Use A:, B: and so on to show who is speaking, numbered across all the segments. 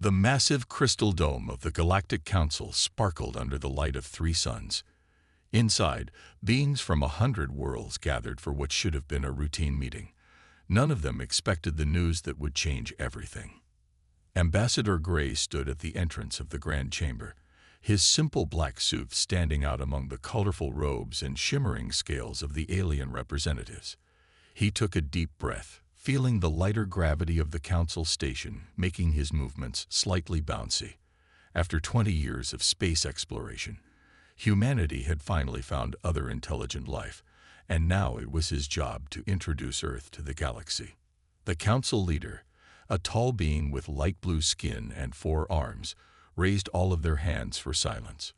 A: The massive crystal dome of the Galactic Council sparkled under the light of 3 suns. Inside, beings from 100 worlds gathered for what should have been a routine meeting. None of them expected the news that would change everything. Ambassador Gray stood at the entrance of the Grand Chamber, his simple black suit standing out among the colorful robes and shimmering scales of the alien representatives. He took a deep breath, feeling the lighter gravity of the Council station, making his movements slightly bouncy. After 20 years of space exploration, humanity had finally found other intelligent life, and now it was his job to introduce Earth to the galaxy. The Council leader, a tall being with light blue skin and 4 arms, raised all of their hands for silence.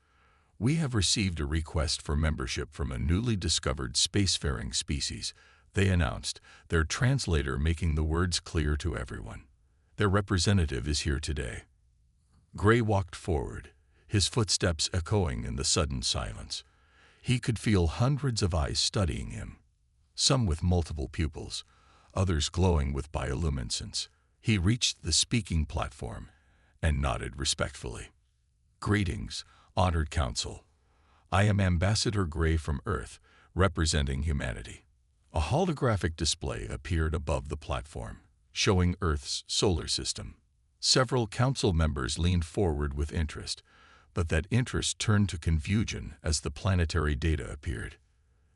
A: "We have received a request for membership from a newly discovered spacefaring species," they announced, their translator making the words clear to everyone. "Their representative is here today." Gray walked forward, his footsteps echoing in the sudden silence. He could feel hundreds of eyes studying him, some with multiple pupils, others glowing with bioluminescence. He reached the speaking platform and nodded respectfully. "Greetings, honored Council. I am Ambassador Gray from Earth, representing humanity." A holographic display appeared above the platform, showing Earth's solar system. Several Council members leaned forward with interest, but that interest turned to confusion as the planetary data appeared.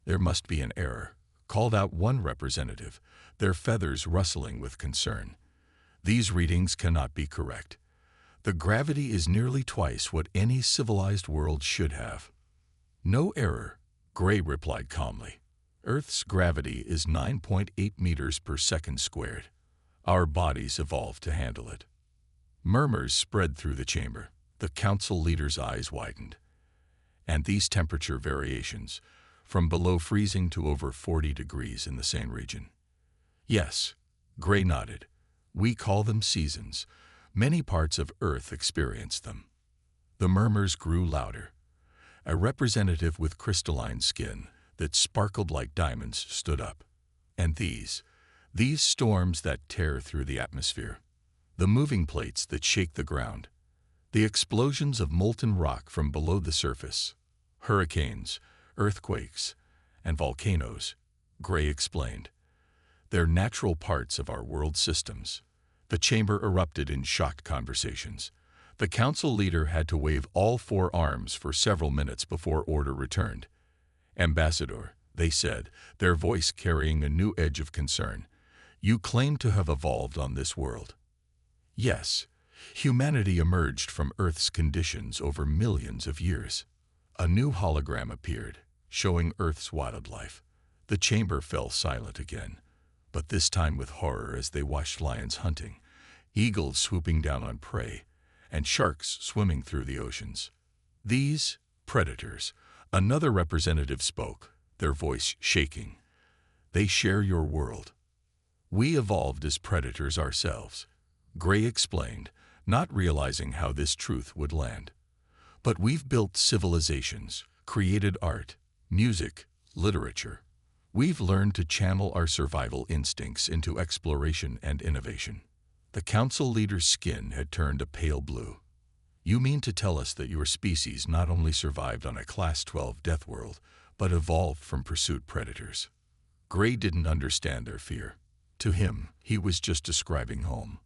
A: "There must be an error," called out one representative, their feathers rustling with concern. "These readings cannot be correct. The gravity is nearly twice what any civilized world should have." "No error," Gray replied calmly. "Earth's gravity is 9.8 meters per second squared. Our bodies evolved to handle it." Murmurs spread through the chamber. The Council leader's eyes widened. "And these temperature variations, from below freezing to over 40 degrees in the same region?" "Yes," Gray nodded. "We call them seasons. Many parts of Earth experience them." The murmurs grew louder. A representative with crystalline skin that sparkled like diamonds stood up. "And these storms that tear through the atmosphere, the moving plates that shake the ground, the explosions of molten rock from below the surface, hurricanes, earthquakes, and volcanoes," Gray explained. "They're natural parts of our world systems." The chamber erupted in shocked conversations. The Council leader had to wave all 4 arms for several minutes before order returned. "Ambassador," they said, their voice carrying a new edge of concern, "you claim to have evolved on this world." "Yes, humanity emerged from Earth's conditions over millions of years." A new hologram appeared, showing Earth's wildlife. The chamber fell silent again, but this time with horror as they watched lions hunting, eagles swooping down on prey, and sharks swimming through the oceans. "These predators," another representative spoke, their voice shaking. "They share your world. We evolved as predators ourselves," Gray explained, not realizing how this truth would land. "But we've built civilizations, created art, music, literature. We've learned to channel our survival instincts into exploration and innovation." The Council leader's skin had turned a pale blue. "You mean to tell us that your species not only survived on a Class 12 death world, but evolved from pursuit predators?" Gray didn't understand their fear. To him, he was just describing home.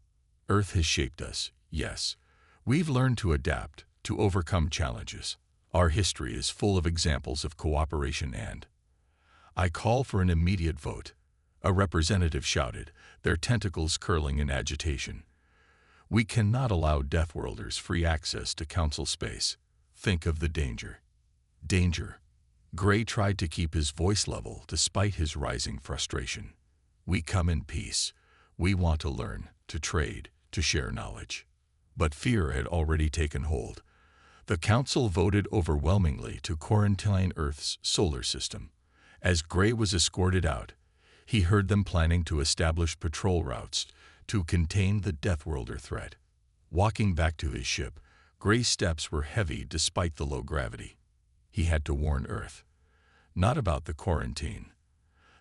A: "Earth has shaped us, yes. We've learned to adapt, to overcome challenges. Our history is full of examples of cooperation and—" "I call for an immediate vote," a representative shouted, their tentacles curling in agitation. "We cannot allow Deathworlders free access to Council space. Think of the danger." "Danger?" Gray tried to keep his voice level despite his rising frustration. "We come in peace. We want to learn, to trade, to share knowledge." But fear had already taken hold. The Council voted overwhelmingly to quarantine Earth's solar system. As Gray was escorted out, he heard them planning to establish patrol routes to contain the Deathworlder threat. Walking back to his ship, Gray's steps were heavy despite the low gravity. He had to warn Earth. Not about the quarantine.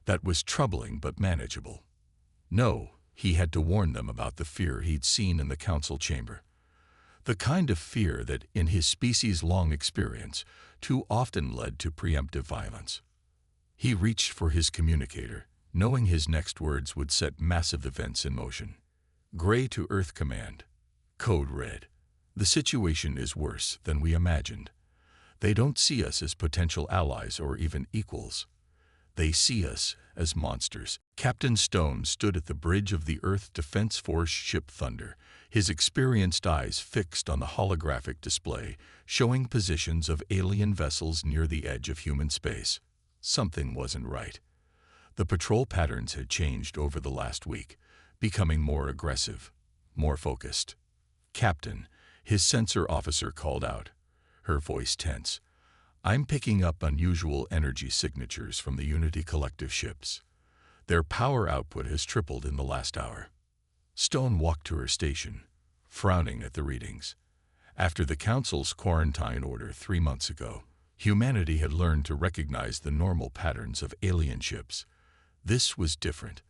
A: That was troubling but manageable. No, he had to warn them about the fear he'd seen in the Council chamber. The kind of fear that, in his species-long experience, too often led to preemptive violence. He reached for his communicator, knowing his next words would set massive events in motion. Gray to Earth Command. Code red. The situation is worse than we imagined. They don't see us as potential allies or even equals. They see us as monsters. Captain Stone stood at the bridge of the Earth Defense Force ship Thunder, his experienced eyes fixed on the holographic display, showing positions of alien vessels near the edge of human space. Something wasn't right. The patrol patterns had changed over the last week, becoming more aggressive, more focused. Captain, his sensor officer called out, her voice tense. I'm picking up unusual energy signatures from the Unity Collective ships. Their power output has tripled in the last hour. Stone walked to her station, frowning at the readings. After the Council's quarantine order 3 months ago, humanity had learned to recognize the normal patterns of alien ships. This was different.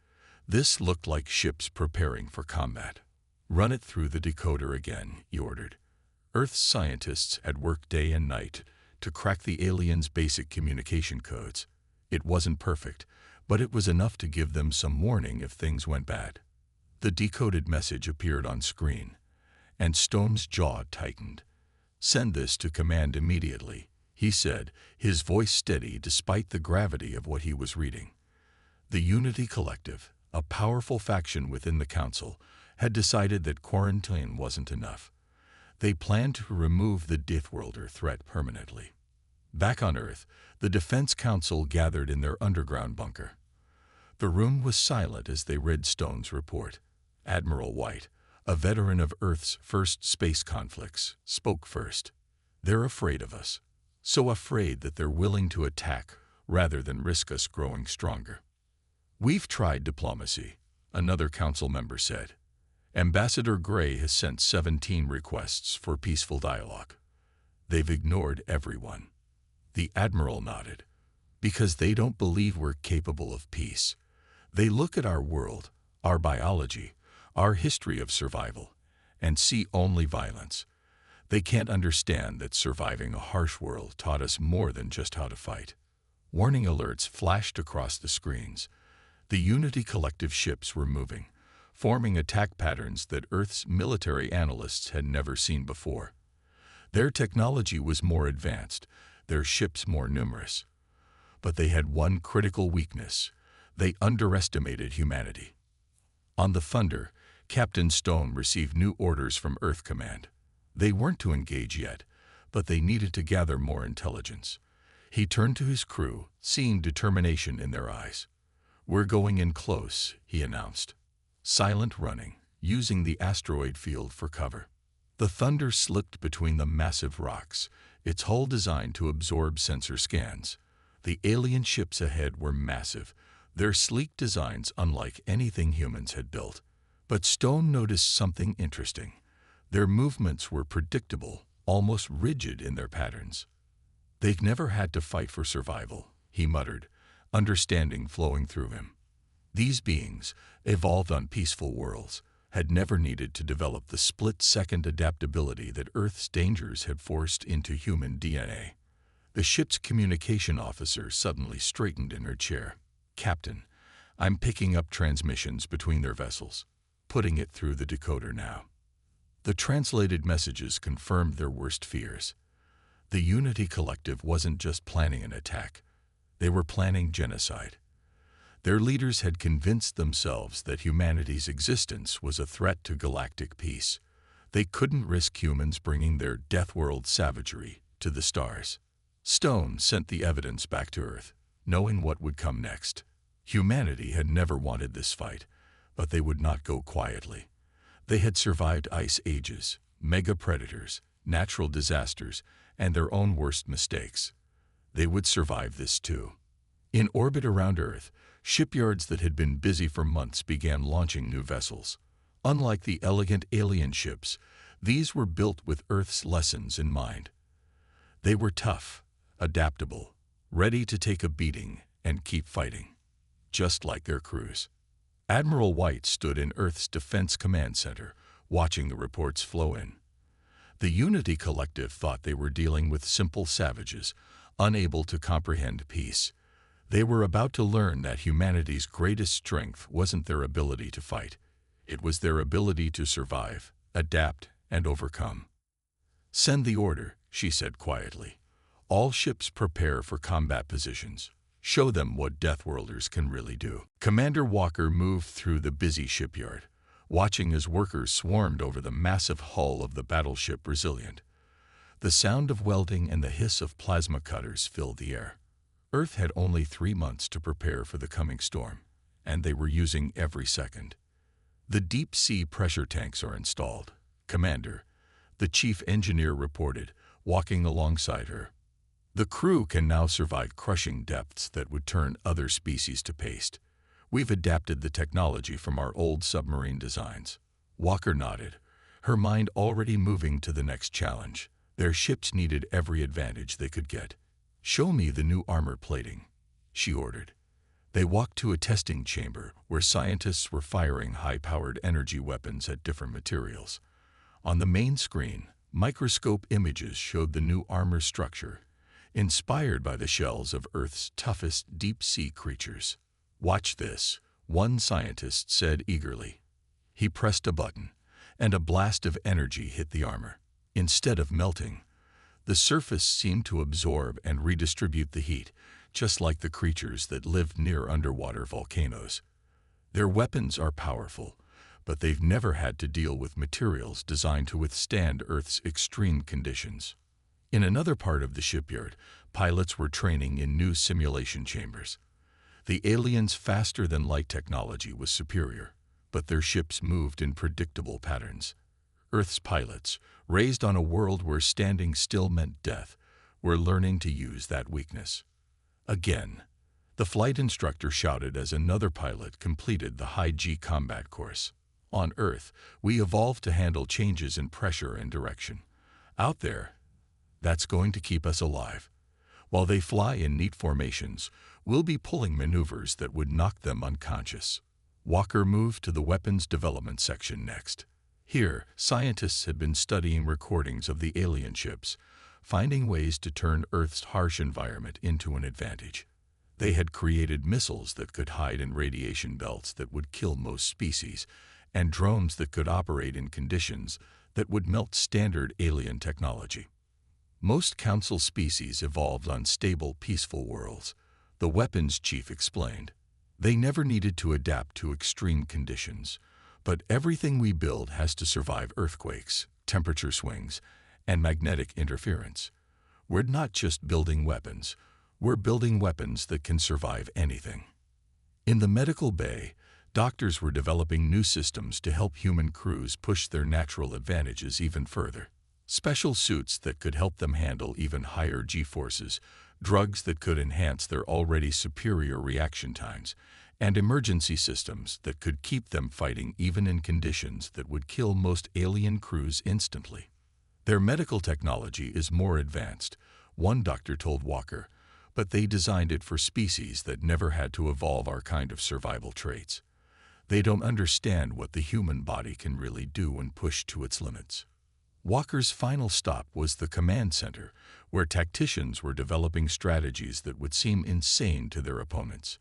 A: This looked like ships preparing for combat. Run it through the decoder again, he ordered. Earth's scientists had worked day and night to crack the aliens' basic communication codes. It wasn't perfect, but it was enough to give them some warning if things went bad. The decoded message appeared on screen, and Stone's jaw tightened. Send this to command immediately, he said, his voice steady despite the gravity of what he was reading. The Unity Collective, a powerful faction within the Council, had decided that quarantine wasn't enough. They planned to remove the Deathworlder threat permanently. Back on Earth, the Defense Council gathered in their underground bunker. The room was silent as they read Stone's report. Admiral White, a veteran of Earth's first space conflicts, spoke first. They're afraid of us. So afraid that they're willing to attack rather than risk us growing stronger. We've tried diplomacy, another council member said. Ambassador Gray has sent 17 requests for peaceful dialogue. They've ignored everyone. The Admiral nodded. Because they don't believe we're capable of peace. They look at our world, our biology, our history of survival, and see only violence. They can't understand that surviving a harsh world taught us more than just how to fight. Warning alerts flashed across the screens. The Unity Collective ships were moving, forming attack patterns that Earth's military analysts had never seen before. Their technology was more advanced, their ships more numerous. But they had one critical weakness. They underestimated humanity. On the Thunder, Captain Stone received new orders from Earth Command. They weren't to engage yet, but they needed to gather more intelligence. He turned to his crew, seeing determination in their eyes. We're going in close, he announced. Silent running, using the asteroid field for cover. The Thunder slipped between the massive rocks, its hull designed to absorb sensor scans. The alien ships ahead were massive, their sleek designs unlike anything humans had built. But Stone noticed something interesting. Their movements were predictable, almost rigid in their patterns. They'd never had to fight for survival, he muttered, understanding flowing through him. These beings, evolved on peaceful worlds, had never needed to develop the split-second adaptability that Earth's dangers had forced into human DNA. The ship's communication officer suddenly straightened in her chair. Captain, I'm picking up transmissions between their vessels, putting it through the decoder now. The translated messages confirmed their worst fears. The Unity Collective wasn't just planning an attack. They were planning genocide. Their leaders had convinced themselves that humanity's existence was a threat to galactic peace. They couldn't risk humans bringing their Deathworld savagery to the stars. Stone sent the evidence back to Earth, knowing what would come next. Humanity had never wanted this fight, but they would not go quietly. They had survived ice ages, mega predators, natural disasters, and their own worst mistakes. They would survive this too. In orbit around Earth, shipyards that had been busy for months began launching new vessels. Unlike the elegant alien ships, these were built with Earth's lessons in mind. They were tough, adaptable, ready to take a beating and keep fighting, just like their crews. Admiral White stood in Earth's Defense Command Center, watching the reports flow in. The Unity Collective thought they were dealing with simple savages, unable to comprehend peace. They were about to learn that humanity's greatest strength wasn't their ability to fight. It was their ability to survive, adapt, and overcome. "Send the order," she said quietly. "All ships prepare for combat positions. Show them what Deathworlders can really do." Commander Walker moved through the busy shipyard, watching as workers swarmed over the massive hull of the battleship Resilient. The sound of welding and the hiss of plasma cutters filled the air. Earth had only 3 months to prepare for the coming storm, and they were using every second. "The deep-sea pressure tanks are installed, Commander," the chief engineer reported, walking alongside her. "The crew can now survive crushing depths that would turn other species to paste. We've adapted the technology from our old submarine designs." Walker nodded, her mind already moving to the next challenge. Their ships needed every advantage they could get. "Show me the new armor plating," she ordered. They walked to a testing chamber where scientists were firing high-powered energy weapons at different materials. On the main screen, microscope images showed the new armor structure, inspired by the shells of Earth's toughest deep-sea creatures. "Watch this," one scientist said eagerly. He pressed a button, and a blast of energy hit the armor. Instead of melting, the surface seemed to absorb and redistribute the heat, just like the creatures that lived near underwater volcanoes. Their weapons are powerful, but they've never had to deal with materials designed to withstand Earth's extreme conditions. In another part of the shipyard, pilots were training in new simulation chambers. The aliens' faster-than-light technology was superior, but their ships moved in predictable patterns. Earth's pilots, raised on a world where standing still meant death, were learning to use that weakness. Again, the flight instructor shouted as another pilot completed the high-G combat course. "On Earth, we evolved to handle changes in pressure and direction. Out there, that's going to keep us alive. While they fly in neat formations, we'll be pulling maneuvers that would knock them unconscious." Walker moved to the weapons development section next. Here, scientists had been studying recordings of the alien ships, finding ways to turn Earth's harsh environment into an advantage. They had created missiles that could hide in radiation belts that would kill most species, and drones that could operate in conditions that would melt standard alien technology. Most Council species evolved on stable, peaceful worlds, the weapons chief explained. They never needed to adapt to extreme conditions, but everything we build has to survive earthquakes, temperature swings, and magnetic interference. We're not just building weapons, we're building weapons that can survive anything. In the medical bay, doctors were developing new systems to help human crews push their natural advantages even further. Special suits that could help them handle even higher G-forces, drugs that could enhance their already superior reaction times, and emergency systems that could keep them fighting even in conditions that would kill most alien crews instantly. "Their medical technology is more advanced," one doctor told Walker, "but they designed it for species that never had to evolve our kind of survival traits. They don't understand what the human body can really do when pushed to its limits." Walker's final stop was the command center, where tacticians were developing strategies that would seem insane to their opponents.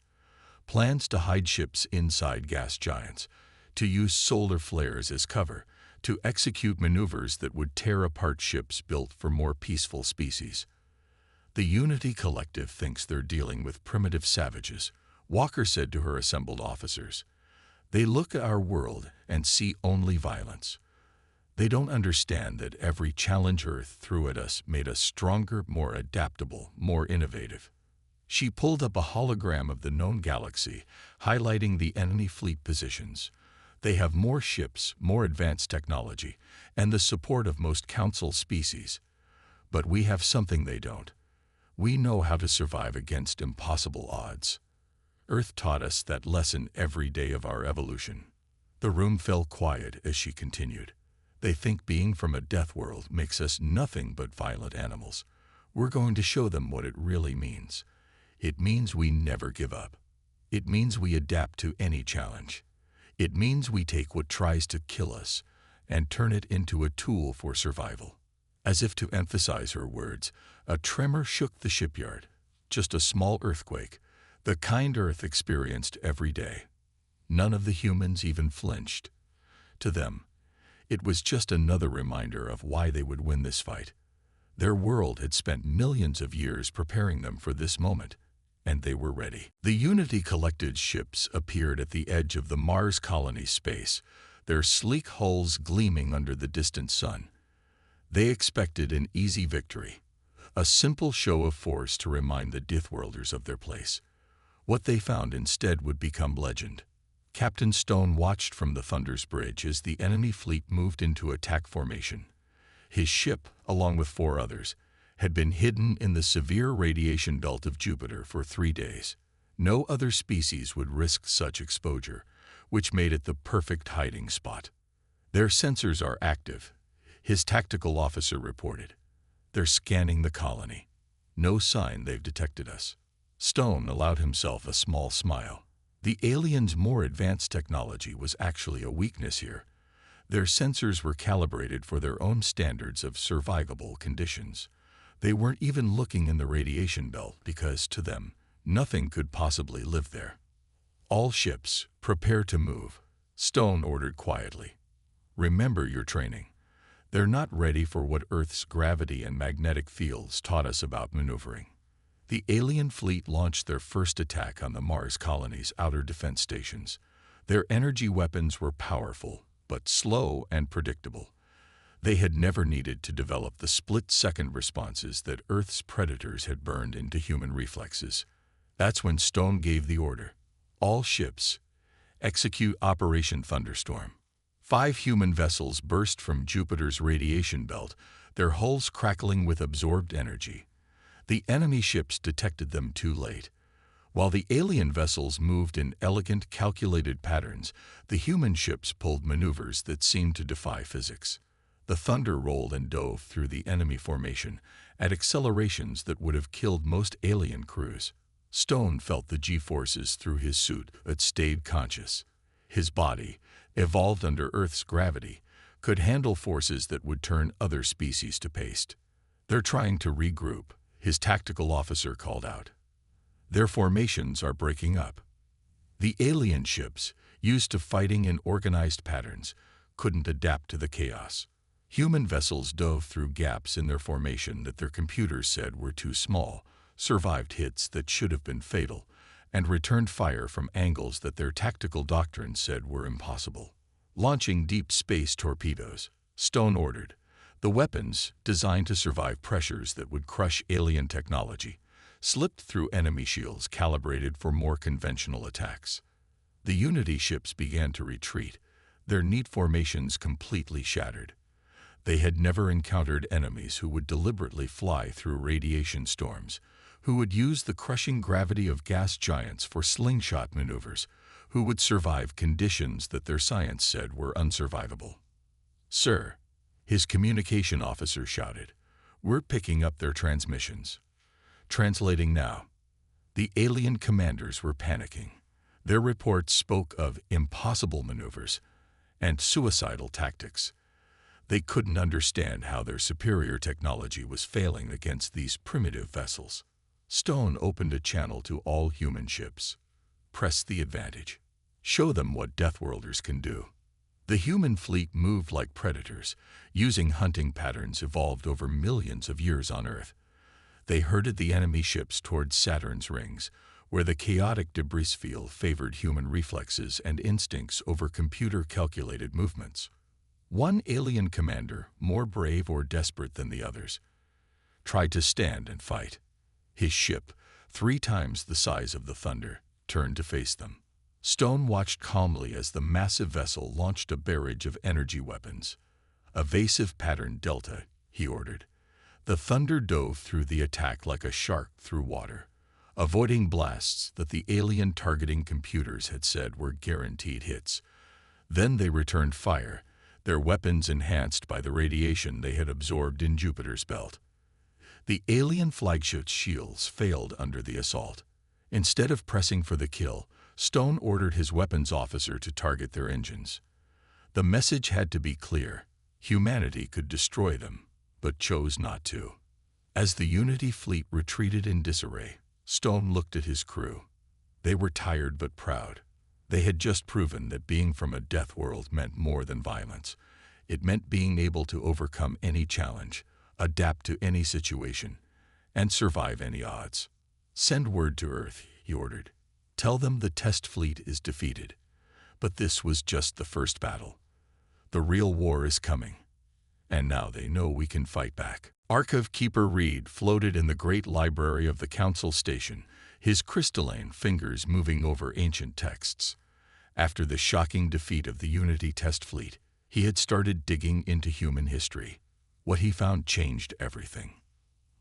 A: Plans to hide ships inside gas giants, to use solar flares as cover, to execute maneuvers that would tear apart ships built for more peaceful species. "The Unity Collective thinks they're dealing with primitive savages," Walker said to her assembled officers. "They look at our world and see only violence. They don't understand that every challenge Earth threw at us made us stronger, more adaptable, more innovative." She pulled up a hologram of the known galaxy, highlighting the enemy fleet positions. "They have more ships, more advanced technology, and the support of most Council species. But we have something they don't. We know how to survive against impossible odds. Earth taught us that lesson every day of our evolution." The room fell quiet as she continued. "They think being from a death world makes us nothing but violent animals. We're going to show them what it really means. It means we never give up. It means we adapt to any challenge. It means we take what tries to kill us and turn it into a tool for survival." As if to emphasize her words, a tremor shook the shipyard. Just a small earthquake, the kind Earth experienced every day. None of the humans even flinched. To them, it was just another reminder of why they would win this fight. Their world had spent millions of years preparing them for this moment, and they were ready. The Unity-collected ships appeared at the edge of the Mars colony space, their sleek hulls gleaming under the distant sun. They expected an easy victory, a simple show of force to remind the Deathworlders of their place. What they found instead would become legend. Captain Stone watched from the Thunder's bridge as the enemy fleet moved into attack formation. His ship, along with 4 others, had been hidden in the severe radiation belt of Jupiter for 3 days. No other species would risk such exposure, which made it the perfect hiding spot. "Their sensors are active," his tactical officer reported. "They're scanning the colony. No sign they've detected us." Stone allowed himself a small smile. The aliens' more advanced technology was actually a weakness here. Their sensors were calibrated for their own standards of survivable conditions. They weren't even looking in the radiation belt because, to them, nothing could possibly live there. "All ships, prepare to move," Stone ordered quietly. "Remember your training. They're not ready for what Earth's gravity and magnetic fields taught us about maneuvering." The alien fleet launched their first attack on the Mars colony's outer defense stations. Their energy weapons were powerful, but slow and predictable. They had never needed to develop the split-second responses that Earth's predators had burned into human reflexes. That's when Stone gave the order. "All ships, execute Operation Thunderstorm." 5 human vessels burst from Jupiter's radiation belt, their hulls crackling with absorbed energy. The enemy ships detected them too late. While the alien vessels moved in elegant, calculated patterns, the human ships pulled maneuvers that seemed to defy physics. The Thunder rolled and dove through the enemy formation at accelerations that would have killed most alien crews. Stone felt the G-forces through his suit but stayed conscious. His body, evolved under Earth's gravity, could handle forces that would turn other species to paste. "They're trying to regroup," his tactical officer called out. "Their formations are breaking up." The alien ships, used to fighting in organized patterns, couldn't adapt to the chaos. Human vessels dove through gaps in their formation that their computers said were too small, survived hits that should have been fatal, and returned fire from angles that their tactical doctrine said were impossible. "Launching deep space torpedoes," Stone ordered. The weapons, designed to survive pressures that would crush alien technology, slipped through enemy shields calibrated for more conventional attacks. The Unity ships began to retreat, their neat formations completely shattered. They had never encountered enemies who would deliberately fly through radiation storms, who would use the crushing gravity of gas giants for slingshot maneuvers, who would survive conditions that their science said were unsurvivable. "Sir," his communication officer shouted, "we're picking up their transmissions." Translating now. The alien commanders were panicking. Their reports spoke of impossible maneuvers and suicidal tactics. They couldn't understand how their superior technology was failing against these primitive vessels. Stone opened a channel to all human ships. "Press the advantage. Show them what Deathworlders can do." The human fleet moved like predators, using hunting patterns evolved over millions of years on Earth. They herded the enemy ships toward Saturn's rings, where the chaotic debris field favored human reflexes and instincts over computer-calculated movements. One alien commander, more brave or desperate than the others, tried to stand and fight. His ship, 3 times the size of the Thunder, turned to face them. Stone watched calmly as the massive vessel launched a barrage of energy weapons. "Evasive pattern Delta," he ordered. The Thunder dove through the attack like a shark through water, avoiding blasts that the alien targeting computers had said were guaranteed hits. Then they returned fire, their weapons enhanced by the radiation they had absorbed in Jupiter's belt. The alien flagship's shields failed under the assault. Instead of pressing for the kill, Stone ordered his weapons officer to target their engines. The message had to be clear. Humanity could destroy them, but chose not to. As the Unity fleet retreated in disarray, Stone looked at his crew. They were tired but proud. They had just proven that being from a death world meant more than violence. It meant being able to overcome any challenge, adapt to any situation, and survive any odds. "Send word to Earth," he ordered. "Tell them the test fleet is defeated." But this was just the first battle. The real war is coming. And now they know we can fight back. Archive Keeper Reed floated in the great library of the Council Station, his crystalline fingers moving over ancient texts. After the shocking defeat of the Unity test fleet, he had started digging into human history. What he found changed everything.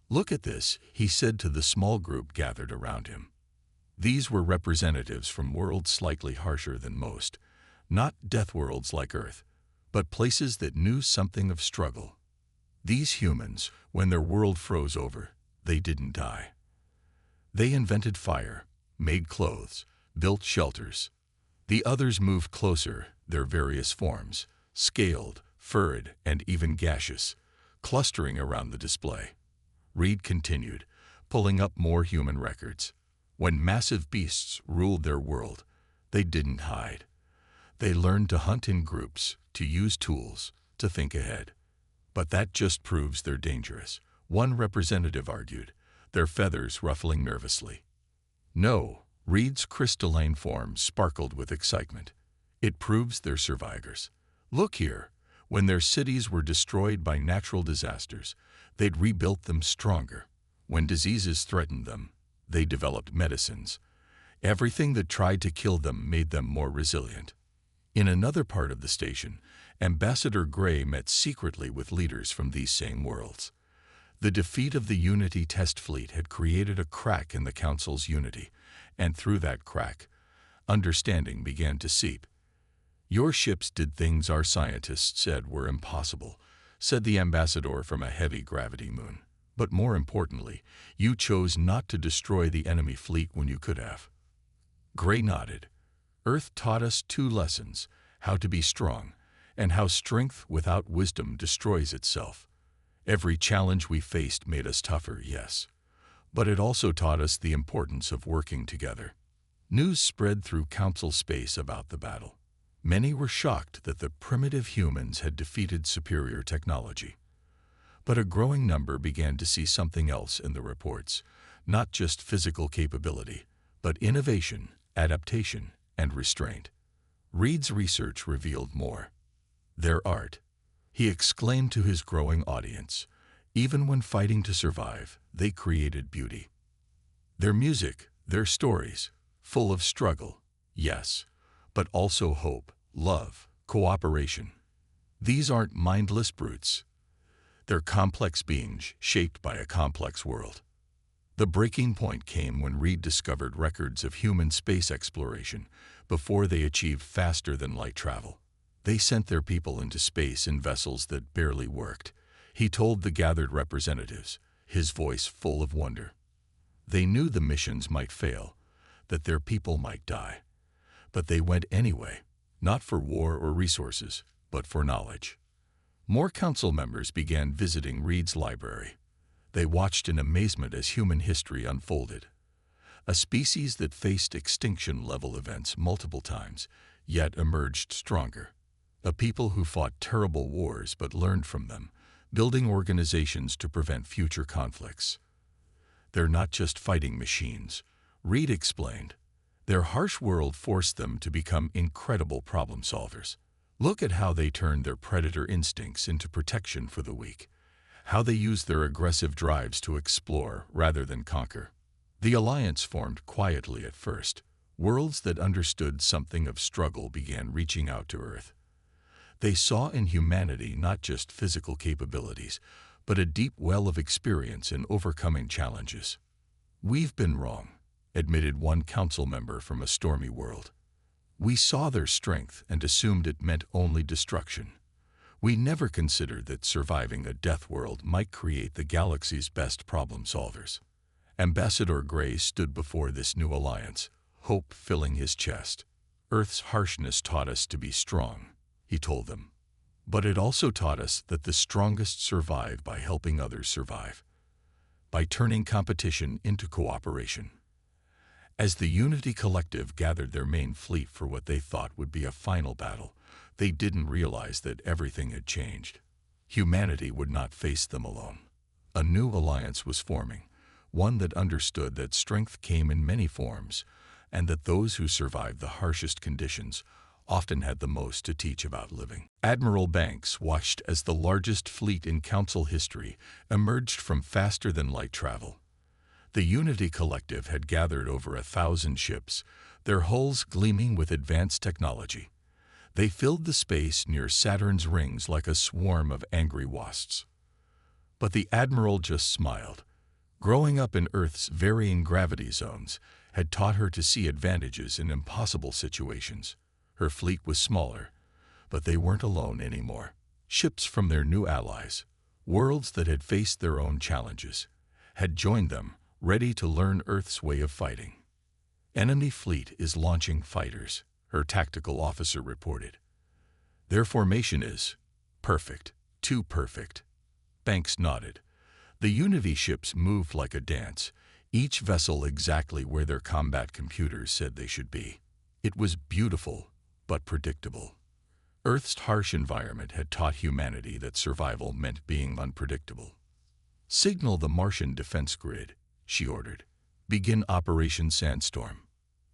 A: "Look at this," he said to the small group gathered around him. These were representatives from worlds slightly harsher than most, not death worlds like Earth, but places that knew something of struggle. These humans, when their world froze over, they didn't die. They invented fire, made clothes, built shelters. The others moved closer, their various forms, scaled, furred, and even gaseous, clustering around the display. Reed continued, pulling up more human records. When massive beasts ruled their world, they didn't hide. They learned to hunt in groups, to use tools, to think ahead. But that just proves they're dangerous, one representative argued, their feathers ruffling nervously. No, Reed's crystalline form sparkled with excitement. It proves they're survivors. Look here, when their cities were destroyed by natural disasters, they'd rebuilt them stronger. When diseases threatened them, they developed medicines. Everything that tried to kill them made them more resilient. In another part of the station, Ambassador Gray met secretly with leaders from these same worlds. The defeat of the Unity test fleet had created a crack in the Council's unity, and through that crack, understanding began to seep. "Your ships did things our scientists said were impossible," said the ambassador from a heavy gravity moon. "But more importantly, you chose not to destroy the enemy fleet when you could have." Gray nodded. "Earth taught us two lessons, how to be strong, and how strength without wisdom destroys itself. Every challenge we faced made us tougher, yes, but it also taught us the importance of working together." News spread through Council space about the battle. Many were shocked that the primitive humans had defeated superior technology. But a growing number began to see something else in the reports, not just physical capability, but innovation, adaptation, and restraint. Reed's research revealed more. Their art, he exclaimed to his growing audience, even when fighting to survive, they created beauty. Their music, their stories, full of struggle, yes, but also hope, love, cooperation. These aren't mindless brutes. They're complex beings shaped by a complex world. The breaking point came when Reed discovered records of human space exploration before they achieved faster-than-light travel. They sent their people into space in vessels that barely worked, he told the gathered representatives, his voice full of wonder. They knew the missions might fail, that their people might die. But they went anyway, not for war or resources, but for knowledge. More council members began visiting Reed's library. They watched in amazement as human history unfolded. A species that faced extinction-level events multiple times, yet emerged stronger. A people who fought terrible wars but learned from them, building organizations to prevent future conflicts. They're not just fighting machines, Reed explained. Their harsh world forced them to become incredible problem solvers. Look at how they turned their predator instincts into protection for the weak, how they used their aggressive drives to explore rather than conquer. The alliance formed quietly at first. Worlds that understood something of struggle began reaching out to Earth. They saw in humanity not just physical capabilities, but a deep well of experience in overcoming challenges. "We've been wrong," admitted one council member from a stormy world. "We saw their strength and assumed it meant only destruction. We never considered that surviving a death world might create the galaxy's best problem solvers." Ambassador Gray stood before this new alliance, hope filling his chest. "Earth's harshness taught us to be strong," he told them. But it also taught us that the strongest survive by helping others survive, by turning competition into cooperation. As the Unity Collective gathered their main fleet for what they thought would be a final battle, they didn't realize that everything had changed. Humanity would not face them alone. A new alliance was forming, one that understood that strength came in many forms, and that those who survived the harshest conditions often had the most to teach about living. Admiral Banks watched as the largest fleet in Council history emerged from faster-than-light travel. The Unity Collective had gathered over 1,000 ships, their hulls gleaming with advanced technology. They filled the space near Saturn's rings like a swarm of angry wasps. But the Admiral just smiled. Growing up in Earth's varying gravity zones had taught her to see advantages in impossible situations. Her fleet was smaller, but they weren't alone anymore. Ships from their new allies, worlds that had faced their own challenges, had joined them, ready to learn Earth's way of fighting. Enemy fleet is launching fighters, her tactical officer reported. Their formation is perfect, too perfect. Banks nodded. The Unity ships moved like a dance, each vessel exactly where their combat computers said they should be. It was beautiful, but predictable. Earth's harsh environment had taught humanity that survival meant being unpredictable. Signal the Martian defense grid, she ordered. Begin Operation Sandstorm.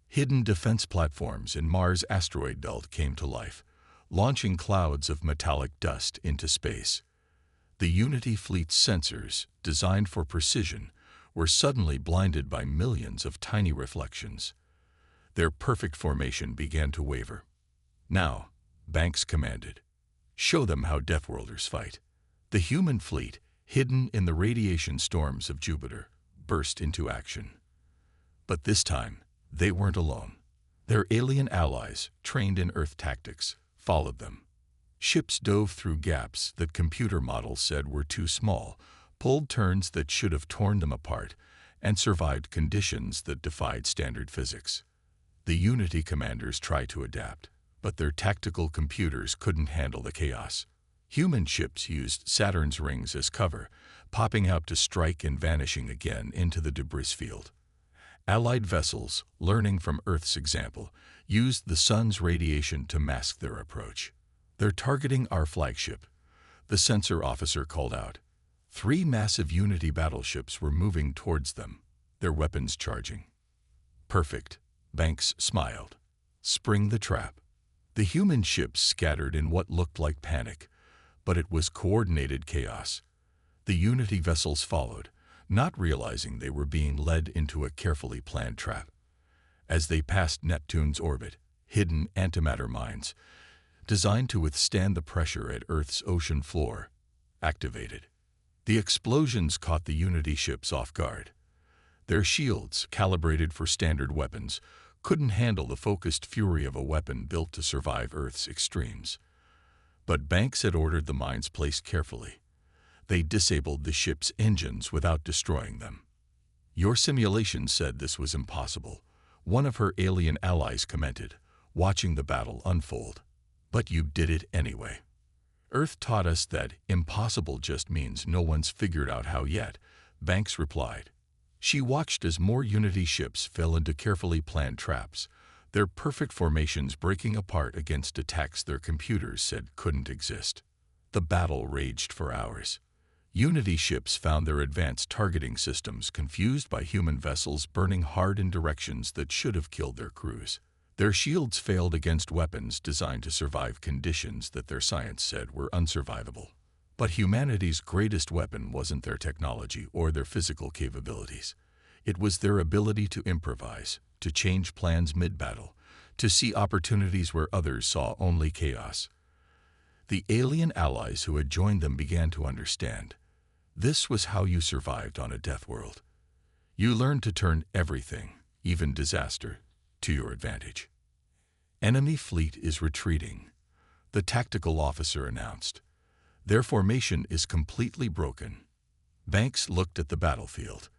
A: Hidden defense platforms in Mars' asteroid belt came to life, launching clouds of metallic dust into space. The Unity fleet's sensors, designed for precision, were suddenly blinded by millions of tiny reflections. Their perfect formation began to waver. Now, Banks commanded, show them how Deathworlders fight. The human fleet, hidden in the radiation storms of Jupiter, burst into action. But this time, they weren't alone. Their alien allies, trained in Earth tactics, followed them. Ships dove through gaps that computer models said were too small, pulled turns that should have torn them apart, and survived conditions that defied standard physics. The Unity commanders tried to adapt, but their tactical computers couldn't handle the chaos. Human ships used Saturn's rings as cover, popping out to strike and vanishing again into the debris field. Allied vessels, learning from Earth's example, used the sun's radiation to mask their approach. They're targeting our flagship, the sensor officer called out. 3 massive Unity battleships were moving towards them, their weapons charging. Perfect, Banks smiled. Spring the trap. The human ships scattered in what looked like panic, but it was coordinated chaos. The Unity vessels followed, not realizing they were being led into a carefully planned trap. As they passed Neptune's orbit, hidden antimatter mines, designed to withstand the pressure at Earth's ocean floor, activated. The explosions caught the Unity ships off guard. Their shields, calibrated for standard weapons, couldn't handle the focused fury of a weapon built to survive Earth's extremes. But Banks had ordered the mines placed carefully. They disabled the ship's engines without destroying them. Your simulation said this was impossible, one of her alien allies commented, watching the battle unfold. But you did it anyway. Earth taught us that impossible just means no one's figured out how yet, Banks replied. She watched as more Unity ships fell into carefully planned traps, their perfect formations breaking apart against attacks their computers said couldn't exist. The battle raged for hours. Unity ships found their advanced targeting systems confused by human vessels burning hard in directions that should have killed their crews. Their shields failed against weapons designed to survive conditions that their science said were unsurvivable. But humanity's greatest weapon wasn't their technology or their physical capabilities. It was their ability to improvise, to change plans mid-battle, to see opportunities where others saw only chaos. The alien allies who had joined them began to understand. This was how you survived on a death world. You learned to turn everything, even disaster, to your advantage. Enemy fleet is retreating, the tactical officer announced. Their formation is completely broken. Banks looked at the battlefield.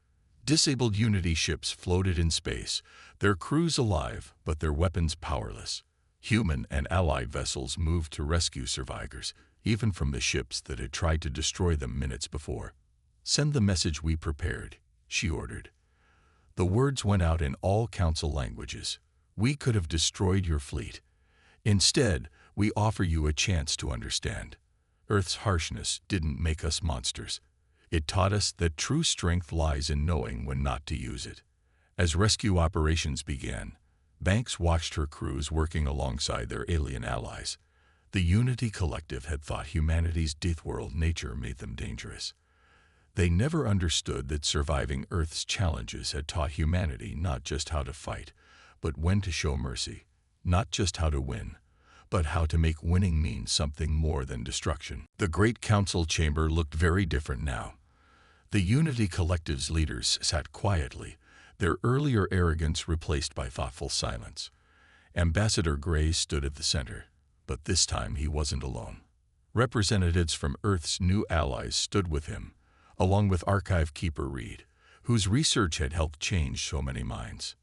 A: Disabled Unity ships floated in space, their crews alive but their weapons powerless. Human and allied vessels moved to rescue survivors, even from the ships that had tried to destroy them minutes before. "Send the message we prepared," she ordered. The words went out in all Council languages. "We could have destroyed your fleet. Instead, we offer you a chance to understand. Earth's harshness didn't make us monsters. It taught us that true strength lies in knowing when not to use it." As rescue operations began, Banks watched her crews working alongside their alien allies. The Unity Collective had thought humanity's Deathworld nature made them dangerous. They never understood that surviving Earth's challenges had taught humanity not just how to fight, but when to show mercy. Not just how to win, but how to make winning mean something more than destruction. The Great Council chamber looked very different now. The Unity Collective's leaders sat quietly, their earlier arrogance replaced by thoughtful silence. Ambassador Gray stood at the center, but this time he wasn't alone. Representatives from Earth's new allies stood with him, along with archive keeper Reed, whose research had helped change so many minds.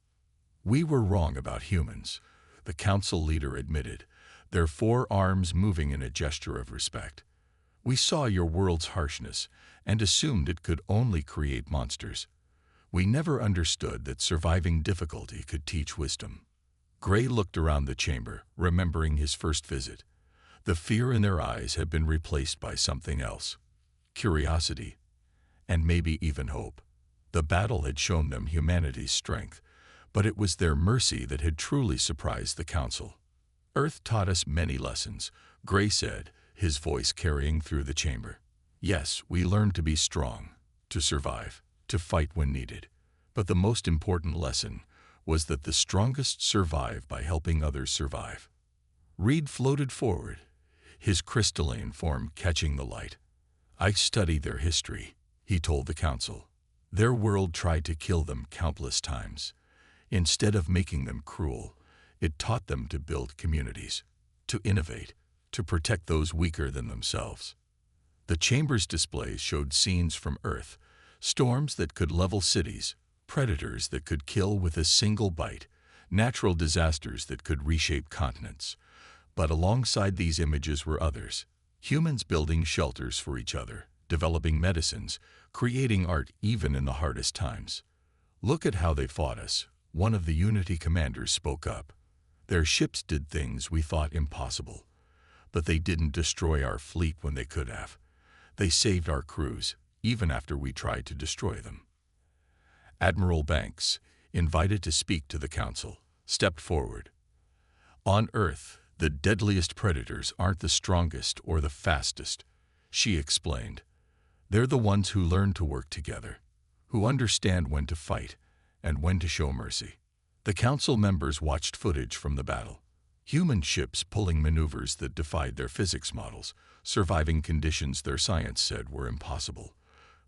A: "We were wrong about humans," the council leader admitted, their four arms moving in a gesture of respect. "We saw your world's harshness and assumed it could only create monsters. We never understood that surviving difficulty could teach wisdom." Gray looked around the chamber, remembering his first visit. The fear in their eyes had been replaced by something else: curiosity, and maybe even hope. The battle had shown them humanity's strength, but it was their mercy that had truly surprised the Council. "Earth taught us many lessons," Gray said, his voice carrying through the chamber. "Yes, we learned to be strong, to survive, to fight when needed. But the most important lesson was that the strongest survive by helping others survive." Reed floated forward, his crystalline form catching the light. "I studied their history," he told the Council. "Their world tried to kill them countless times. Instead of making them cruel, it taught them to build communities, to innovate, to protect those weaker than themselves." The chamber's displays showed scenes from Earth, storms that could level cities, predators that could kill with a single bite, natural disasters that could reshape continents. But alongside these images were others: humans building shelters for each other, developing medicines, creating art even in the hardest times. "Look at how they fought us," one of the Unity commanders spoke up. "Their ships did things we thought impossible. But they didn't destroy our fleet when they could have. They saved our crews, even after we tried to destroy them." Admiral Banks, invited to speak to the Council, stepped forward. "On Earth, the deadliest predators aren't the strongest or the fastest," she explained. "They're the ones who learn to work together, who understand when to fight and when to show mercy." The Council members watched footage from the battle. Human ships pulling maneuvers that defied their physics models, surviving conditions their science said were impossible.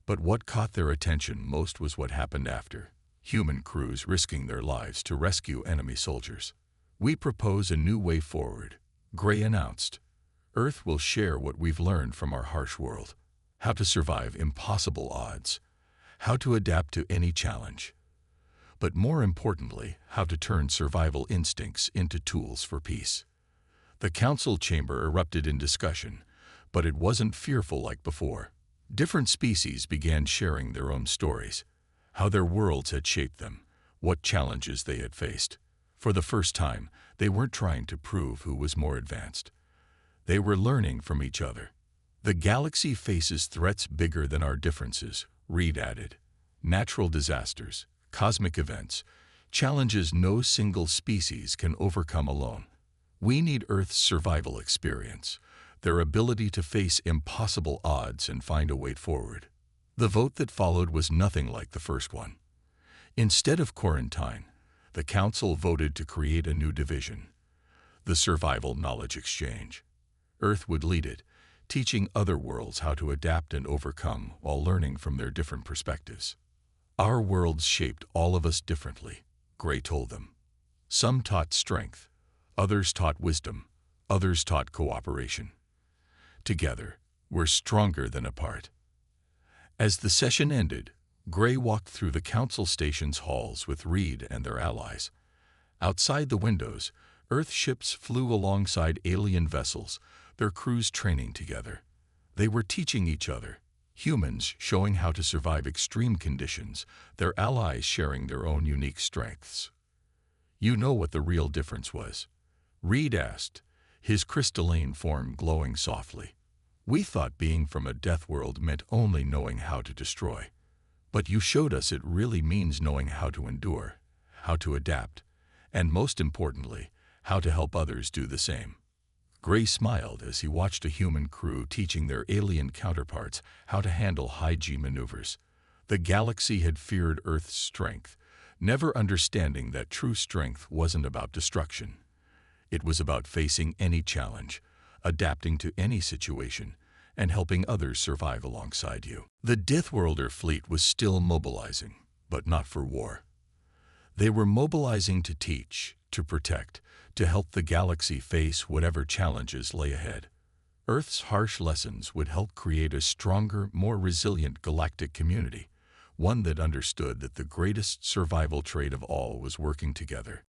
A: But what caught their attention most was what happened after: human crews risking their lives to rescue enemy soldiers. "We propose a new way forward," Gray announced. "Earth will share what we've learned from our harsh world: how to survive impossible odds, how to adapt to any challenge, but more importantly, how to turn survival instincts into tools for peace." The Council chamber erupted in discussion, but it wasn't fearful like before. Different species began sharing their own stories, how their worlds had shaped them, what challenges they had faced. For the first time, they weren't trying to prove who was more advanced. They were learning from each other. "The galaxy faces threats bigger than our differences," Reed added. "Natural disasters, cosmic events, challenges no single species can overcome alone. We need Earth's survival experience, their ability to face impossible odds and find a way forward." The vote that followed was nothing like the first one. Instead of quarantine, the Council voted to create a new division: the Survival Knowledge Exchange. Earth would lead it, teaching other worlds how to adapt and overcome while learning from their different perspectives. "Our worlds shaped all of us differently," Gray told them. "Some taught strength, others taught wisdom, others taught cooperation. Together, we're stronger than apart." As the session ended, Gray walked through the Council station's halls with Reed and their allies. Outside the windows, Earth ships flew alongside alien vessels, their crews training together. They were teaching each other, humans showing how to survive extreme conditions, their allies sharing their own unique strengths. You know what the real difference was? Reed asked, his crystalline form glowing softly. We thought being from a death world meant only knowing how to destroy. But you showed us it really means knowing how to endure, how to adapt, and most importantly, how to help others do the same. Gray smiled as he watched a human crew teaching their alien counterparts how to handle high-G maneuvers. The galaxy had feared Earth's strength, never understanding that true strength wasn't about destruction. It was about facing any challenge, adapting to any situation, and helping others survive alongside you. The Deathworlder fleet was still mobilizing, but not for war. They were mobilizing to teach, to protect, to help the galaxy face whatever challenges lay ahead. Earth's harsh lessons would help create a stronger, more resilient galactic community, one that understood that the greatest survival trait of all was working together.